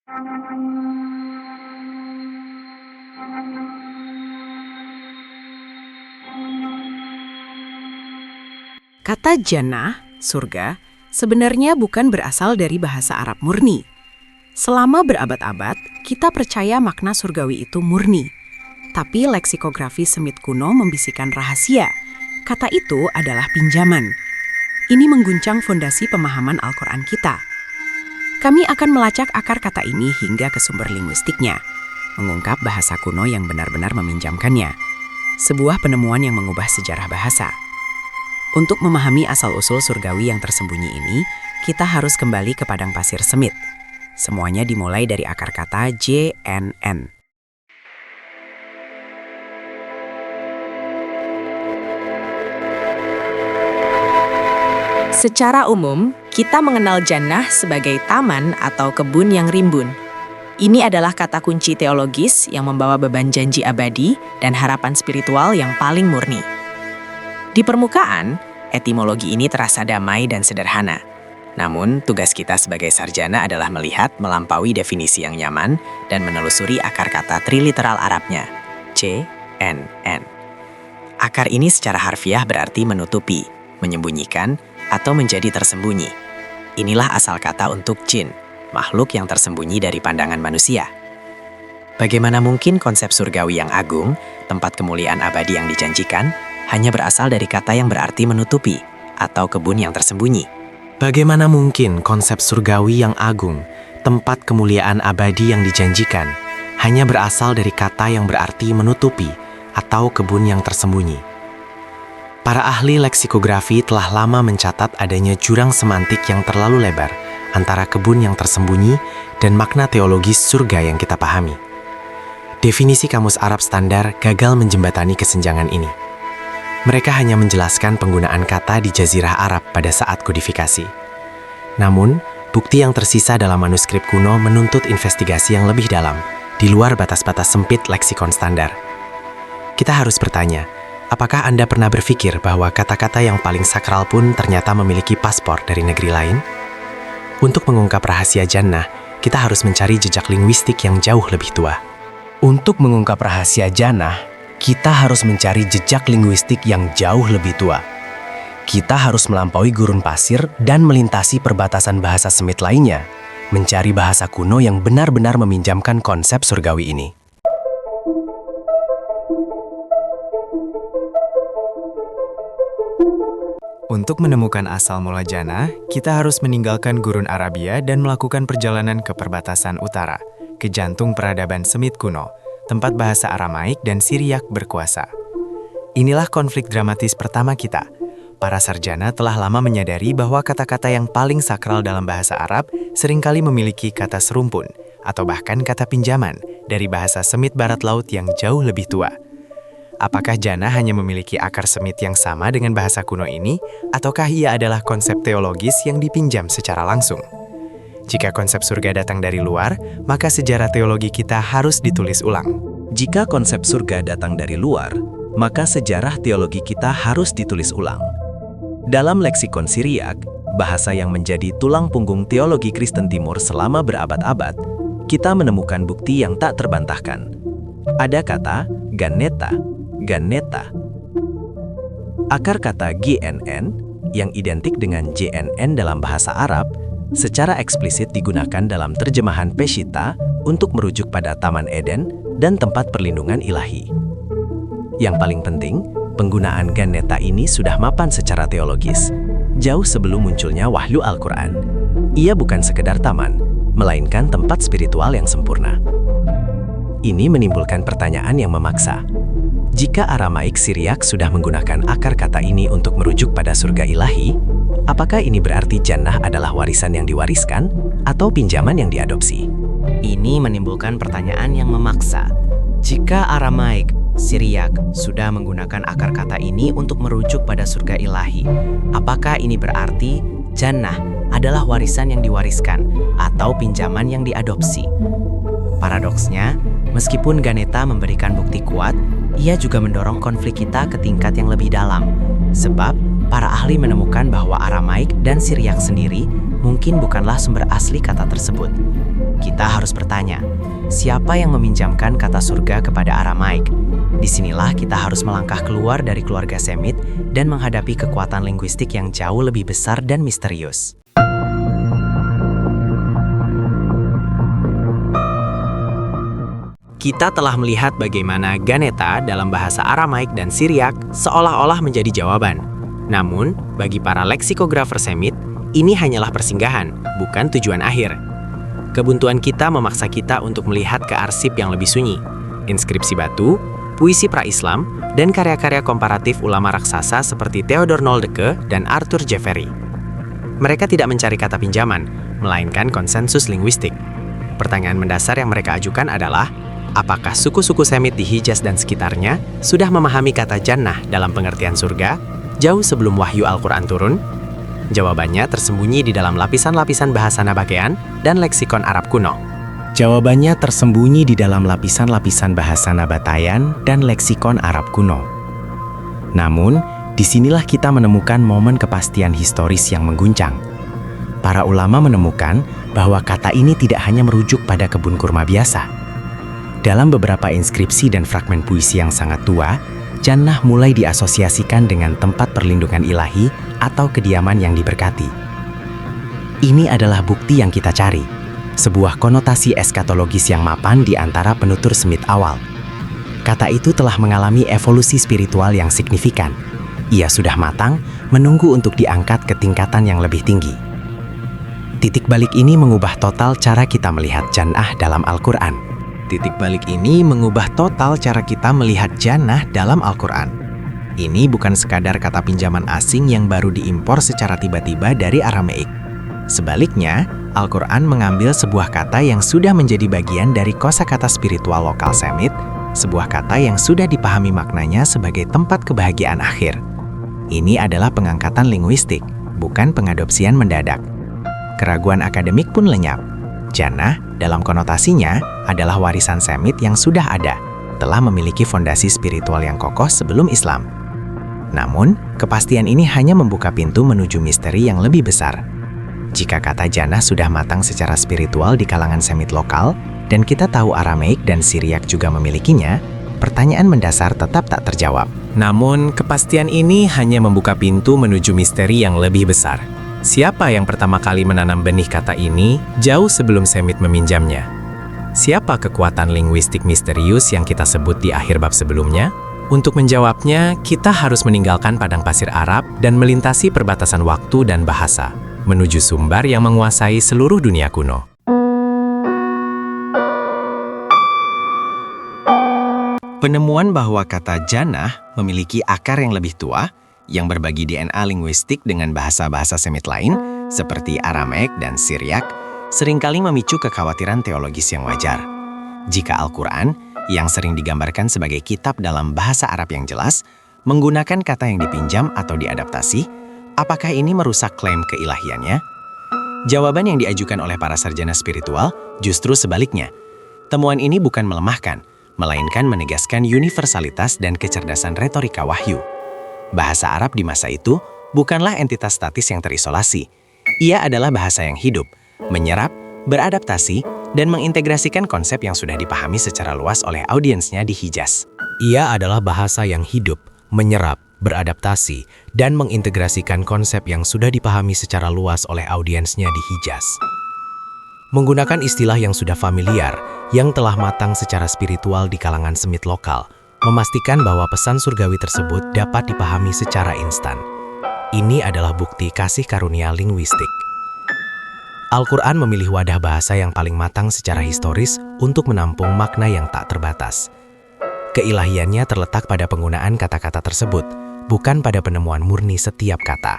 Kata jannah, surga, sebenarnya bukan berasal dari bahasa Arab murni. Selama berabad-abad, kita percaya makna surgawi itu murni. Tapi leksikografi Semit kuno membisikkan rahasia. Kata itu adalah pinjaman. Ini mengguncang fondasi pemahaman Al-Quran kita. Kami akan melacak akar kata ini hingga ke sumber linguistiknya, mengungkap bahasa kuno yang benar-benar meminjamkannya. Sebuah penemuan yang mengubah sejarah bahasa. Untuk memahami asal-usul surgawi yang tersembunyi ini, kita harus kembali ke padang pasir Semit. Semuanya dimulai dari akar kata JNN. Secara umum, kita mengenal jannah sebagai taman atau kebun yang rimbun. Ini adalah kata kunci teologis yang membawa beban janji abadi dan harapan spiritual yang paling murni. Di permukaan, etimologi ini terasa damai dan sederhana. Namun, tugas kita sebagai sarjana adalah melihat melampaui definisi yang nyaman dan menelusuri akar kata triliteral Arabnya, JNN. Akar ini secara harfiah berarti menutupi, menyembunyikan, atau menjadi tersembunyi. Inilah asal kata untuk jin, makhluk yang tersembunyi dari pandangan manusia. Bagaimana mungkin konsep surgawi yang agung, tempat kemuliaan abadi yang dijanjikan, hanya berasal dari kata yang berarti menutupi atau kebun yang tersembunyi? Bagaimana mungkin konsep surgawi yang agung, tempat kemuliaan abadi yang dijanjikan, hanya berasal dari kata yang berarti menutupi atau kebun yang tersembunyi? Para ahli leksikografi telah lama mencatat adanya jurang semantik yang terlalu lebar antara kebun yang tersembunyi dan makna teologis surga yang kita pahami. Definisi Kamus Arab Standar gagal menjembatani kesenjangan ini. Mereka hanya menjelaskan penggunaan kata di Jazirah Arab pada saat kodifikasi. Namun, bukti yang tersisa dalam manuskrip kuno menuntut investigasi yang lebih dalam, di luar batas-batas sempit leksikon standar. Kita harus bertanya, apakah Anda pernah berpikir bahwa kata-kata yang paling sakral pun ternyata memiliki paspor dari negeri lain? Untuk mengungkap rahasia jannah, kita harus mencari jejak linguistik yang jauh lebih tua. Untuk mengungkap rahasia jannah, kita harus mencari jejak linguistik yang jauh lebih tua. Kita harus melampaui gurun pasir dan melintasi perbatasan bahasa Semit lainnya, mencari bahasa kuno yang benar-benar meminjamkan konsep surgawi ini. Untuk menemukan asal mula jannah, kita harus meninggalkan gurun Arabia dan melakukan perjalanan ke perbatasan utara, ke jantung peradaban Semit kuno, tempat bahasa Aramaik dan Siriak berkuasa. Inilah konflik dramatis pertama kita. Para sarjana telah lama menyadari bahwa kata-kata yang paling sakral dalam bahasa Arab seringkali memiliki kata serumpun, atau bahkan kata pinjaman, dari bahasa Semit Barat Laut yang jauh lebih tua. Apakah jannah hanya memiliki akar Semit yang sama dengan bahasa kuno ini, ataukah ia adalah konsep teologis yang dipinjam secara langsung? Jika konsep surga datang dari luar, maka sejarah teologi kita harus ditulis ulang. Jika konsep surga datang dari luar, maka sejarah teologi kita harus ditulis ulang. Dalam leksikon Siriak, bahasa yang menjadi tulang punggung teologi Kristen Timur selama berabad-abad, kita menemukan bukti yang tak terbantahkan. Ada kata ganeta, ganeta. Akar kata GNN, yang identik dengan JNN dalam bahasa Arab, secara eksplisit digunakan dalam terjemahan Peshitta untuk merujuk pada Taman Eden dan tempat perlindungan ilahi. Yang paling penting, penggunaan ganeta ini sudah mapan secara teologis, jauh sebelum munculnya wahyu Al-Quran. Ia bukan sekedar taman, melainkan tempat spiritual yang sempurna. Ini menimbulkan pertanyaan yang memaksa. Jika Aramaik Siriak sudah menggunakan akar kata ini untuk merujuk pada surga ilahi, apakah ini berarti jannah adalah warisan yang diwariskan atau pinjaman yang diadopsi? Ini menimbulkan pertanyaan yang memaksa. Jika Aramaik Siriak sudah menggunakan akar kata ini untuk merujuk pada surga ilahi, apakah ini berarti jannah adalah warisan yang diwariskan atau pinjaman yang diadopsi? Paradoksnya, meskipun ganeta memberikan bukti kuat, ia juga mendorong konflik kita ke tingkat yang lebih dalam. Sebab, para ahli menemukan bahwa Aramaik dan Siriak sendiri mungkin bukanlah sumber asli kata tersebut. kita harus bertanya, siapa yang meminjamkan kata surga kepada Aramaik? Disinilah kita harus melangkah keluar dari keluarga Semit dan menghadapi kekuatan linguistik yang jauh lebih besar dan misterius. Kita telah melihat bagaimana Ganeta dalam bahasa Aramaik dan Syriac seolah-olah menjadi jawaban. Namun, bagi para leksikografer Semit, ini hanyalah persinggahan, bukan tujuan akhir. Kebuntuan kita memaksa kita untuk melihat ke arsip yang lebih sunyi, inskripsi batu, puisi pra-Islam, dan karya-karya komparatif ulama raksasa seperti Theodor Noldeke dan Arthur Jeffery. Mereka tidak mencari kata pinjaman, melainkan konsensus linguistik. Pertanyaan mendasar yang mereka ajukan adalah, apakah suku-suku Semit di Hijaz dan sekitarnya sudah memahami kata jannah dalam pengertian surga jauh sebelum wahyu Al-Quran turun? Jawabannya tersembunyi di dalam lapisan-lapisan bahasa Nabatean dan leksikon Arab kuno. Jawabannya tersembunyi di dalam lapisan-lapisan bahasa Nabatean dan leksikon Arab kuno. Namun, disinilah kita menemukan momen kepastian historis yang mengguncang. Para ulama menemukan bahwa kata ini tidak hanya merujuk pada kebun kurma biasa. Dalam beberapa inskripsi dan fragmen puisi yang sangat tua, jannah mulai diasosiasikan dengan tempat perlindungan ilahi atau kediaman yang diberkati. Ini adalah bukti yang kita cari, sebuah konotasi eskatologis yang mapan di antara penutur Semit awal. Kata itu telah mengalami evolusi spiritual yang signifikan. Ia sudah matang, menunggu untuk diangkat ke tingkatan yang lebih tinggi. Titik balik ini mengubah total cara kita melihat jannah dalam Al-Quran. Titik balik ini mengubah total cara kita melihat jannah dalam Al-Quran. Ini bukan sekadar kata pinjaman asing yang baru diimpor secara tiba-tiba dari Aramaik. Sebaliknya, Al-Quran mengambil sebuah kata yang sudah menjadi bagian dari kosakata spiritual lokal Semit, sebuah kata yang sudah dipahami maknanya sebagai tempat kebahagiaan akhir. Ini adalah pengangkatan linguistik, bukan pengadopsian mendadak. Keraguan akademik pun lenyap. Jannah, dalam konotasinya, adalah warisan Semit yang sudah ada, telah memiliki fondasi spiritual yang kokoh sebelum Islam. Namun, kepastian ini hanya membuka pintu menuju misteri yang lebih besar. Jika kata jannah sudah matang secara spiritual di kalangan Semit lokal, dan kita tahu Aramaik dan Syriac juga memilikinya, pertanyaan mendasar tetap tak terjawab. Namun, kepastian ini hanya membuka pintu menuju misteri yang lebih besar. Siapa yang pertama kali menanam benih kata ini jauh sebelum Semit meminjamnya? Siapa kekuatan linguistik misterius yang kita sebut di akhir bab sebelumnya? Untuk menjawabnya, kita harus meninggalkan padang pasir Arab dan melintasi perbatasan waktu dan bahasa, menuju sumber yang menguasai seluruh dunia kuno. Penemuan bahwa kata jannah memiliki akar yang lebih tua, yang berbagi DNA linguistik dengan bahasa-bahasa Semit lain, seperti Aramaik dan Syriac, seringkali memicu kekhawatiran teologis yang wajar. Jika Al-Quran, yang sering digambarkan sebagai kitab dalam bahasa Arab yang jelas, menggunakan kata yang dipinjam atau diadaptasi, apakah ini merusak klaim keilahiannya? Jawaban yang diajukan oleh para sarjana spiritual justru sebaliknya. Temuan ini bukan melemahkan, melainkan menegaskan universalitas dan kecerdasan retorika wahyu. Bahasa Arab di masa itu bukanlah entitas statis yang terisolasi. Ia adalah bahasa yang hidup, menyerap, beradaptasi, dan mengintegrasikan konsep yang sudah dipahami secara luas oleh audiensnya di Hijaz. Ia adalah bahasa yang hidup, menyerap, beradaptasi, dan mengintegrasikan konsep yang sudah dipahami secara luas oleh audiensnya di Hijaz. Menggunakan istilah yang sudah familiar, yang telah matang secara spiritual di kalangan Semit lokal, memastikan bahwa pesan surgawi tersebut dapat dipahami secara instan. Ini adalah bukti kasih karunia linguistik. Al-Quran memilih wadah bahasa yang paling matang secara historis untuk menampung makna yang tak terbatas. Keilahiannya terletak pada penggunaan kata-kata tersebut, bukan pada penemuan murni setiap kata.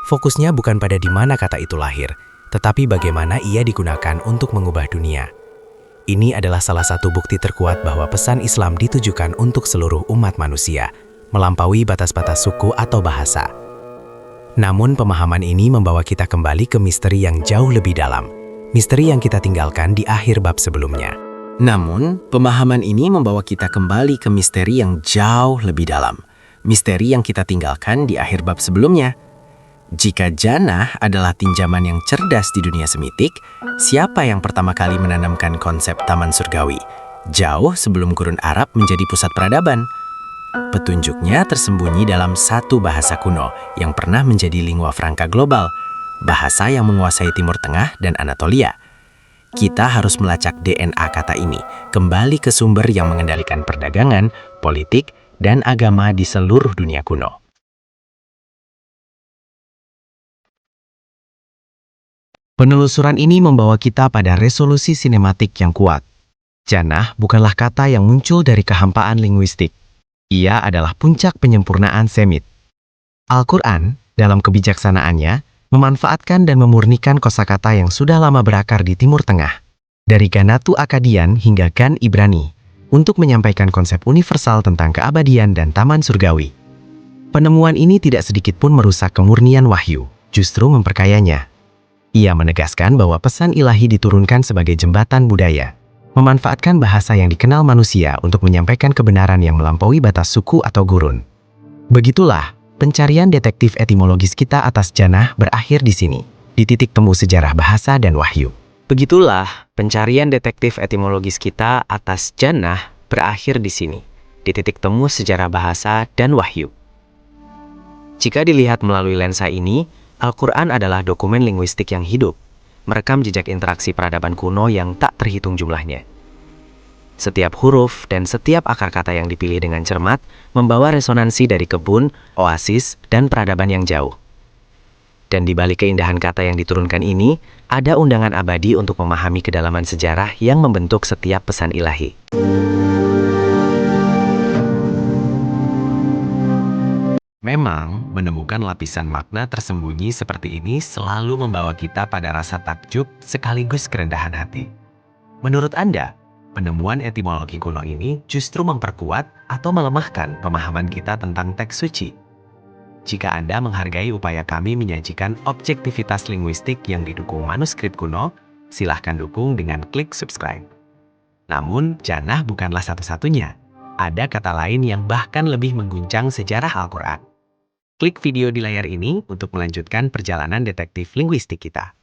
Fokusnya bukan pada di mana kata itu lahir, tetapi bagaimana ia digunakan untuk mengubah dunia. Ini adalah salah satu bukti terkuat bahwa pesan Islam ditujukan untuk seluruh umat manusia, melampaui batas-batas suku atau bahasa. Namun pemahaman ini membawa kita kembali ke misteri yang jauh lebih dalam, misteri yang kita tinggalkan di akhir bab sebelumnya. Namun, pemahaman ini membawa kita kembali ke misteri yang jauh lebih dalam, misteri yang kita tinggalkan di akhir bab sebelumnya. Jika Jannah adalah tinjaman yang cerdas di dunia semitik, siapa yang pertama kali menanamkan konsep taman surgawi? Jauh sebelum gurun Arab menjadi pusat peradaban. Petunjuknya tersembunyi dalam satu bahasa kuno yang pernah menjadi lingua franca global, bahasa yang menguasai Timur Tengah dan Anatolia. Kita harus melacak DNA kata ini, kembali ke sumber yang mengendalikan perdagangan, politik, dan agama di seluruh dunia kuno. Penelusuran ini membawa kita pada resolusi sinematik yang kuat. Jannah bukanlah kata yang muncul dari kehampaan linguistik. Ia adalah puncak penyempurnaan Semit. Al-Quran, dalam kebijaksanaannya, memanfaatkan dan memurnikan kosakata yang sudah lama berakar di Timur Tengah, dari Ganatu Akadian hingga Gan Ibrani, untuk menyampaikan konsep universal tentang keabadian dan taman surgawi. Penemuan ini tidak sedikit pun merusak kemurnian wahyu, justru memperkayanya. Ia menegaskan bahwa pesan ilahi diturunkan sebagai jembatan budaya, memanfaatkan bahasa yang dikenal manusia untuk menyampaikan kebenaran yang melampaui batas suku atau gurun. Begitulah, pencarian detektif etimologis kita atas Jannah berakhir di sini, di titik temu sejarah bahasa dan wahyu. Begitulah, pencarian detektif etimologis kita atas Jannah berakhir di sini, di titik temu sejarah bahasa dan wahyu. Jika dilihat melalui lensa ini, Al-Quran adalah dokumen linguistik yang hidup, merekam jejak interaksi peradaban kuno yang tak terhitung jumlahnya. Setiap huruf dan setiap akar kata yang dipilih dengan cermat membawa resonansi dari kebun, oasis, dan peradaban yang jauh. Dan di balik keindahan kata yang diturunkan ini, ada undangan abadi untuk memahami kedalaman sejarah yang membentuk setiap pesan ilahi. Memang, menemukan lapisan makna tersembunyi seperti ini selalu membawa kita pada rasa takjub sekaligus kerendahan hati. Menurut Anda, penemuan etimologi kuno ini justru memperkuat atau melemahkan pemahaman kita tentang teks suci? Jika Anda menghargai upaya kami menyajikan objektivitas linguistik yang didukung manuskrip kuno, silahkan dukung dengan klik subscribe. Namun, Jannah bukanlah satu-satunya. Ada kata lain yang bahkan lebih mengguncang sejarah Al-Quran. Klik video di layar ini untuk melanjutkan perjalanan detektif linguistik kita.